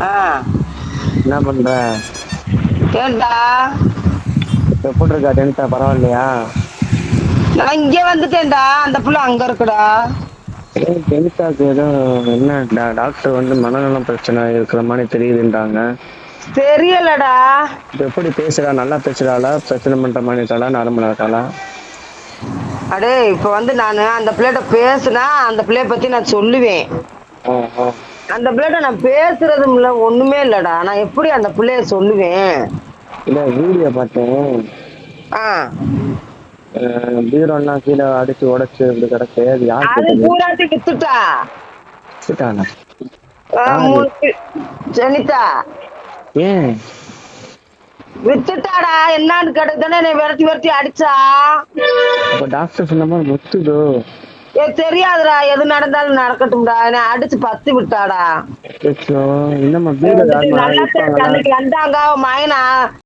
ஆ. என்ன பண்ற? ஏன்டா? இப்ப எப்படி இருக்கா? டென்த்தா பரவாயில்லையா? நான் இங்க வந்துட்டேன்டா. அந்த புள்ள அங்க இருக்குடா. டென்த்தாக்கு எதுவும் என்ன டாக்டர் வந்து மனநலம் பிரச்சனை இருக்கிற மாதிரி தெரியுதுன்றாங்க. தெரியலடா. இப்ப எப்படி பேசுறா? நல்லா பேசுறாளா? பிரச்சனை பண்ற மாதிரி இருக்காளா? நார்மலா இருக்காளா? அடே இப்ப வந்து நானு அந்த பிள்ளைகிட்ட பேசுனா அந்த பிள்ளைய பத்தி நான் சொல்லுவேன். ஆ, ஆ. அந்த பிள்ளைகிட்ட நான் பேசுறதும் இல்ல, ஒண்ணுமே இல்லடா. நான் எப்படி அந்த பிள்ளைய சொல்லுவேன்? இல்ல வீடியோ பார்த்தேன். ஆ. பீரோலாம் கீழே அடிச்சு உடைச்சு இப்படி கிடக்கு. அது யார் அது போட்டது? பூராத்தி வித்துட்டா. வச்சுட்டாங்க. யாரு? 3 ஜெனிதா ஏன்? வித்துட்டாடா. என்னன்னு கேட்டதானே என்னை விரட்டி விரட்டி அடிச்சா. அப்ப டாக்டர் சொன்ன மாதிரி முத்துதோ? தெரியாதுடா, எது நடந்தாலும் நடக்கட்டும்டா. என்னை அடிச்சு பத்தி விட்டாடா. அச்சோ, என்னம்மா பீரோ வந்துட்டு யாரும்மா நல்லா விற்பாங்களா? அன்னைக்கு வந்தாங்க மயனா